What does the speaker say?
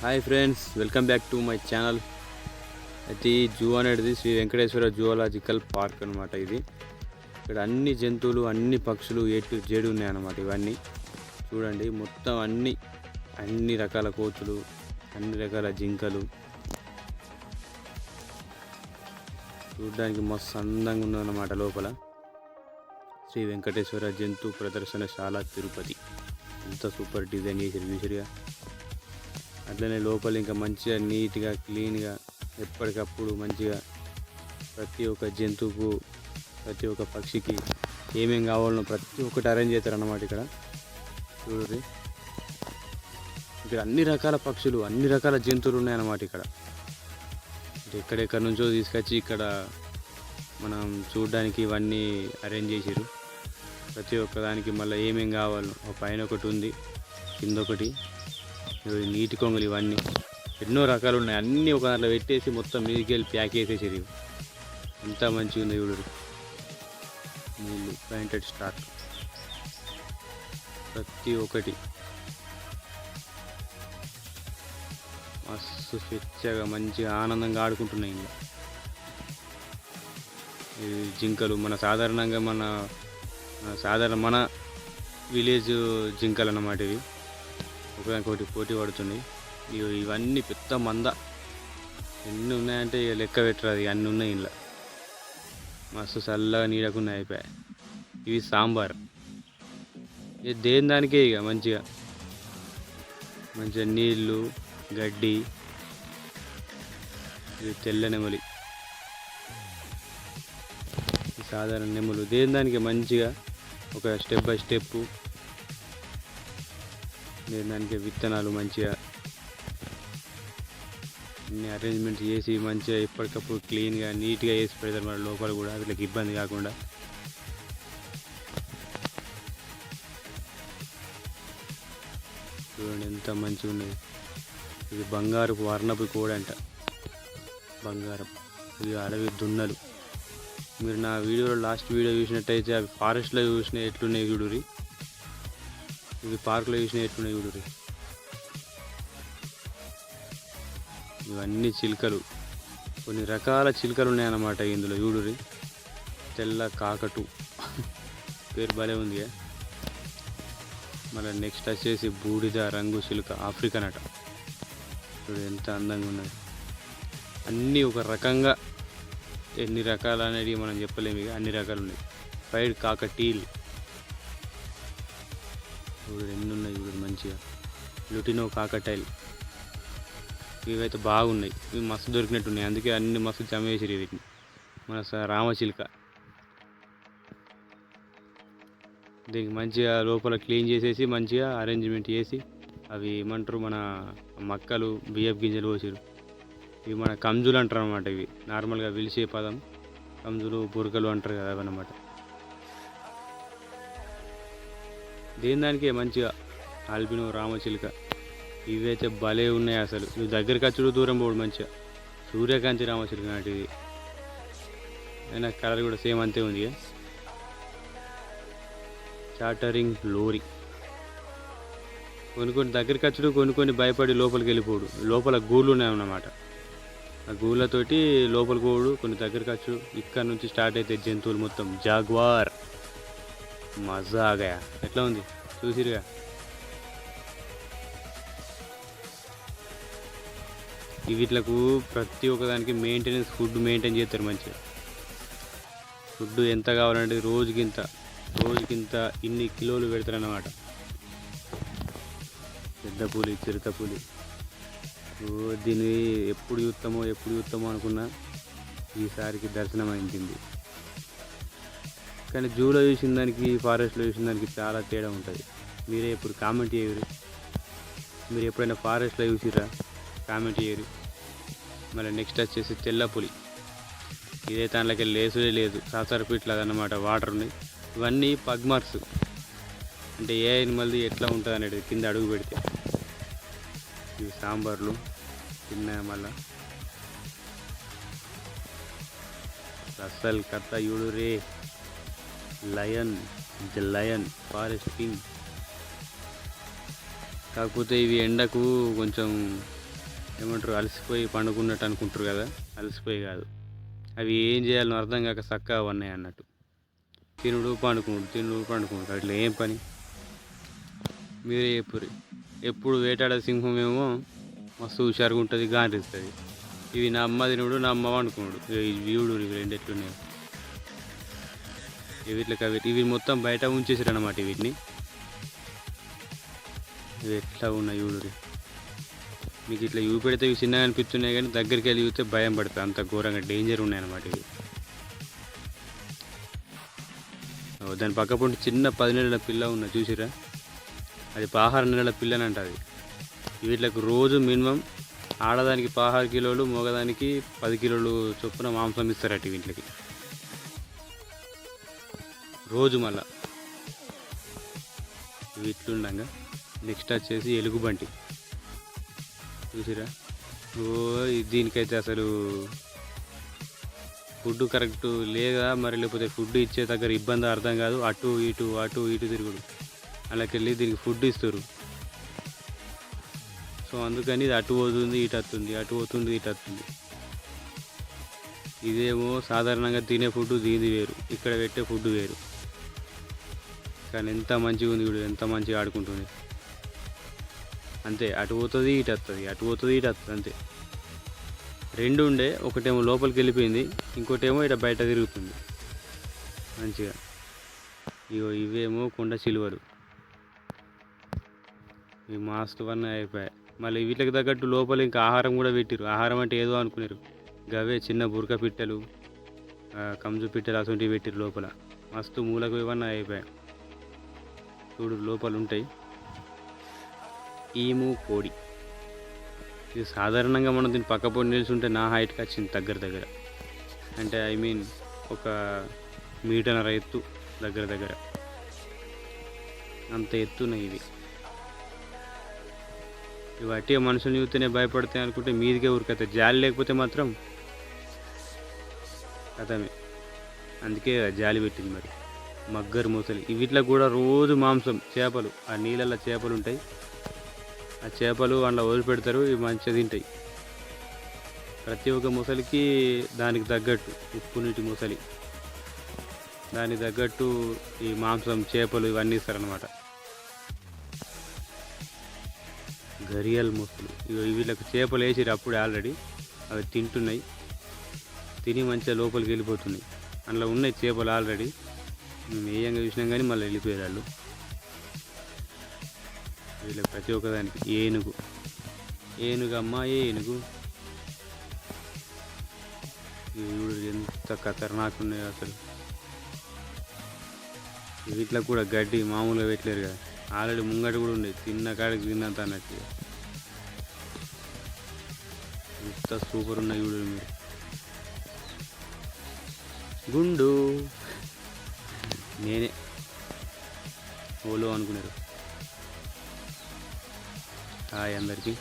Hi friends, welcome back to my channel. అయితే ఈ zoo అనేది శ్రీ వెంకటేశ్వర జూలాజికల్ పార్క్ అనమాట. ఇది ఇక్కడ అన్ని జంతువులు, అన్ని పక్షులు జేడు ఉన్నాయన్నమాట. ఇవన్నీ చూడండి, మొత్తం అన్ని రకాల కోతులు, అన్ని రకాల జింకలు చూడడానికి మస్తు అందంగా ఉన్నదన్నమాట. లోపల శ్రీ వెంకటేశ్వర జంతు ప్రదర్శనశాల తిరుపతి ఎంత సూపర్ డిజైన్ చేశారు చూసారుగా. అట్లనే లోపల ఇంకా మంచిగా నీట్గా క్లీన్గా ఎప్పటికప్పుడు మంచిగా ప్రతి ఒక్క జంతువుకు, ప్రతి ఒక్క పక్షికి ఏమేమి కావాలనో ప్రతి ఒక్కటి అరేంజ్ చేస్తారు అన్నమాట. ఇక్కడ చూడండి, ఇక్కడ అన్ని రకాల పక్షులు, అన్ని రకాల జంతువులు ఉన్నాయన్నమాట. ఇక్కడ ఎక్కడెక్కడి నుంచో తీసుకొచ్చి ఇక్కడ మనం చూడడానికి ఇవన్నీ అరేంజ్ చేసారు. ప్రతి ఒక్కదానికి మళ్ళీ ఏమేమి కావాలో పైన ఒకటి ఉంది, కింద ఒకటి, నీటి కొంగలు, ఇవన్నీ ఎన్నో రకాలు ఉన్నాయి. అన్నీ ఒక దాంట్లో పెట్టేసి మొత్తం మీదకి వెళ్ళి ప్యాక్ చేసేసారు. ఎంత మంచిగా ఉంది చూడరు. నీళ్ళు పాయింటెడ్ స్టార్ ప్రతి ఒక్కటి మస్తు స్వేచ్ఛగా మంచిగా ఆనందంగా ఆడుకుంటున్నాయి. ఇంకా జింకలు సాధారణంగా మన విలేజ్ జింకలు అన్నమాట. ఇవి ఒకదానికొకటి పోటీ పడుతున్నాయి. ఇవన్నీ పెద్ద మంద, ఎన్ని ఉన్నాయంటే లెక్క పెట్టరాదు, అన్నీ ఉన్నాయి. ఇంట్లో మస్తు చల్లగా నీడకున్నాయి, అయిపోయాయి. ఇవి సాంబార్, ఇది దేని దానికే ఇక మంచిగా నీళ్ళు, గడ్డి. ఇది తెల్ల నెమలి, సాధారణ నెమలు, దేని దానికి మంచిగా ఒక స్టెప్ బై స్టెప్ దానికి విత్తనాలు మంచిగా అన్ని అరేంజ్మెంట్ చేసి మంచిగా ఎప్పటికప్పుడు క్లీన్గా నీట్గా వేసి పెడతారు. మన లోపల కూడా వీళ్ళకి ఇబ్బంది కాకుండా. చూడండి ఎంత మంచిగా ఉన్నది. ఇది బంగారపు వర్ణపు కోడి అంట, బంగారం. ఇది అడవి దున్నలు. మీరు నా వీడియోలో లాస్ట్ వీడియో చూసినట్టయితే అవి ఫారెస్ట్లో చూసిన ఎట్లున్నాయి చూడురి, ఇవి పార్కులో చూసిన ఎట్లున్నాయి చూడురి. ఇవన్నీ చిలుకలు, కొన్ని రకాల చిలుకలు ఉన్నాయన్నమాట ఇందులో చూడురి. తెల్ల కాకటు పేరు భలే ఉంది. మళ్ళీ నెక్స్ట్ వచ్చేసి బూడిద రంగు చిలుక, ఆఫ్రికన్ అట. చూడు ఎంత అందంగా ఉన్నది. అన్నీ ఒక రకంగా, ఎన్ని రకాలు అనేది మనం చెప్పలేము, ఇక అన్ని రకాలు ఉన్నాయి. ఫైడ్ కాకటీల్ చూడు ఎన్ని ఉన్నాయి చూడు మంచిగా. లుటినో కాకటైల్, ఇవైతే బాగున్నాయి. ఇవి మస్తు దొరికినట్టున్నాయి, అందుకే అన్ని మస్తు చమేసిరు వీటిని. మన రామచిలుక, దీనికి మంచిగా లోపల క్లీన్ చేసేసి మంచిగా అరేంజ్మెంట్ చేసి అవి ఏమంటారు, మన మక్కలు, బియ్యపు గింజలు పోసారు. ఇవి మన కంజులు అంటారు అన్నమాట. ఇవి నార్మల్గా పిలిచే పదం కంజులు, బురకలు అంటారు కదా అవన్నమాట. దేని దానికే మంచిగా ఆల్బినో రామచిలుక, ఇవైతే భలే ఉన్నాయి అసలు. ఇవి దగ్గరికి వచ్చుడు, దూరం పోడు. మంచిగా సూర్యకాంతి రామచిలుక నాటిది, అయినా కలర్ కూడా సేమ్ అంతే ఉంది. చాటరింగ్ లోరీ, కొన్ని దగ్గరికి వచ్చుడు, కొన్ని భయపడి లోపలికి వెళ్ళిపోడు. లోపల గూళ్ళు ఉన్నాయన్నమాట. ఆ గూళ్ళతోటి లోపలికి పోడు, కొన్ని దగ్గరికి వచ్చు. ఇక్కడ నుంచి స్టార్ట్ అయితే జంతువులు మొత్తం. జాగ్వార్ మజా ఆగా, ఎట్లా ఉంది చూసిరుగా. వీటిలకు ప్రతి ఒక్కదానికి మెయింటెనెన్స్, ఫుడ్ మెయింటైన్ చేస్తారు మంచిగా. ఫుడ్ ఎంత కావాలంటే రోజుకింత ఇన్ని కిలోలు పెడతారన్నమాట. పెద్ద పులి, చిరుత పులి, దీన్ని ఎప్పుడు చూస్తామో అనుకున్నా ఈసారికి దర్శనం అయింది. కానీ జూలో చూసిన దానికి, ఫారెస్ట్లో చూసిన దానికి చాలా తేడా ఉంటుంది. మీరే ఎప్పుడు కామెంట్ చేయరు. మీరు ఎప్పుడైనా ఫారెస్ట్లో చూసిరా కామెంట్ చేయరు. మళ్ళీ నెక్స్ట్ వచ్చేసి తెల్ల పులి, ఇదే దాంట్లోకి లేసుడే లేదు, సాసర ఫీట్లాగా అన్నమాట. వాటర్ ఉన్నాయి. ఇవన్నీ పగ్మార్క్స్, అంటే ఏ ఎనిమల్ది ఎట్లా ఉంటుంది అనేది కింద అడుగు పెడితే. ఇవి సాంబార్లు తిన్నాయి. మళ్ళా అస్సలు కథ చూడు రే. Lion, the lion, forest king. కాకపోతే ఇవి ఎండకు కొంచెం ఏమంటారు అలసిపోయి పండుకున్నట్టు అనుకుంటారు కదా, అలసిపోయి కాదు. అవి ఏం చేయాలో అర్థం కాక చక్కగా ఉన్నాయి అన్నట్టు. తినుడు పండుకునుడు అట్లా ఏం పని మీరే చెప్పుర్రి. ఎప్పుడు వేటాడే సింహం ఏమో మస్తు హుషారుగా ఉంటుంది, గాంటిస్తుంది. ఇవి నా అమ్మ తినుడు, నా అమ్మ వండుకున్నాడు. వీడు ఇవి రెండు ఎట్లున్నాయి ఇవి మొత్తం బయట ఉంచేసారు అన్నమాట. వీటిని ఇవి ఎట్లా ఉన్నాయి చూడు. మీకు ఇట్లా ఇవి పెడితే ఇవి చిన్నగా అనిపిస్తున్నాయి, కానీ దగ్గరికి వెళ్ళి చూస్తే భయం పడుతుంది, అంత ఘోరంగా డేంజర్ ఉన్నాయి అన్నమాట ఇవి. దాని పక్క పొంటి చిన్న 10 నెలల పిల్ల ఉన్న చూసిరా, అది 16 నెలల పిల్లని అంటుంది. వీటికి రోజు మినిమం ఆడదానికి 16 కిలోలు, మగదానికి 10 కిలోలు చొప్పున మాంసం ఇస్తారట వీటికి రోజు. మళ్ళా ఇట్లుండగా నెక్స్ట్ వచ్చేసి ఎలుగుబంటి చూసిరా. దీనికైతే అసలు ఫుడ్ కరెక్ట్ లేదా మరి, లేకపోతే ఫుడ్ ఇచ్చే దగ్గర ఇబ్బంది అర్థం కాదు. అటు ఇటు తిరుగుడు, అలాకెళ్ళి దీనికి ఫుడ్ ఇస్తారు. సో అందుకని ఇది అటు పోతుంది ఇటు వస్తుంది, అటు పోతుంది ఇటు వస్తుంది. ఇదేమో సాధారణంగా తినే ఫుడ్ దీనిది వేరు, ఇక్కడ పెట్టే ఫుడ్ వేరు. కానీ ఎంత మంచిగా ఉంది చూడు, ఎంత మంచిగా ఆడుకుంటుంది. అంతే, అటు పోతుంది ఇటు వస్తుంది, అటు పోతుంది ఇటు వస్తుంది, అంతే. రెండు ఉండే, ఒకటేమో లోపలికి వెళ్ళిపోయింది, ఇంకోటేమో ఇట బయట తిరుగుతుంది మంచిగా. ఇవేమో కొండ చిలువలు, ఇవి మాస్ట్ వన్ అయిపోయాయి. మళ్ళీ వీటికి తగ్గట్టు లోపల ఇంకా ఆహారం కూడా పెట్టిరు. ఆహారం అంటే ఏదో అనుకున్నారు, గవే చిన్న బురక పిట్టలు, కంజు పిట్టలు అసొంటివి పెట్టిరు లోపల. మస్తు మూలకు ఇవన్నీ అయిపోయాయి చూడు, లోపల ఉంటాయి. ఈము కోడి, ఇది సాధారణంగా మనం దీన్ని పక్క పొడి నిల్చుంటే నా హైట్కి వచ్చింది దగ్గర, అంటే ఐ మీన్ ఒక 1.5 మీటర్ ఎత్తు దగ్గర అంత ఎత్తున్నాయి ఇవి. ఇవి అట్టిగా మనుషులు చూస్తేనే భయపడతాయి అనుకుంటే మీదికే ఊరికైతే, జాలి లేకపోతే మాత్రం కథమే. అందుకే జాలి పెట్టింది. మరి మగ్గరు మొసలి, వీటిలో కూడా రోజు మాంసం, చేపలు, ఆ నీళ్ళల్లో చేపలు ఉంటాయి, ఆ చేపలు అందులో వదిలిపెడతారు, ఇవి మంచిగా తింటాయి. ప్రతి ఒక్క మొసలికి దానికి తగ్గట్టు, ఉప్పు నీటి మొసలి దానికి తగ్గట్టు ఈ మాంసం, చేపలు ఇవన్నీ ఇస్తారనమాట. గరియల్ మొసలు, వీళ్ళకి చేపలు వేసిరు అప్పుడే ఆల్రెడీ, అవి తింటున్నాయి. తిని మంచిగా లోపలికి వెళ్ళిపోతున్నాయి. అందులో ఉన్నాయి చేపలు ఆల్రెడీ, మేము ఏయంగా చూసినాం కానీ మళ్ళీ వెళ్ళిపోయారు వాళ్ళు. వీళ్ళకి ప్రతి ఒక్కదానికి ఏనుగు అమ్మ ఏనుగు, ఇవి ఎంత ఖతర్నాక్ ఉన్నాయో అసలు. వీటిలో కూడా గడ్డి మామూలుగా పెట్టలేరు కదా, ఆల్రెడీ ముంగట కూడా ఉండేది, తిన్న కాడికి తిన్నంత అన్నట్టు. ఎంత సూపర్ ఉన్నాయి చూడు మీరు. గుండు నేనే ఓలో అనుకున్నారు. హాయ్ అందరికీ.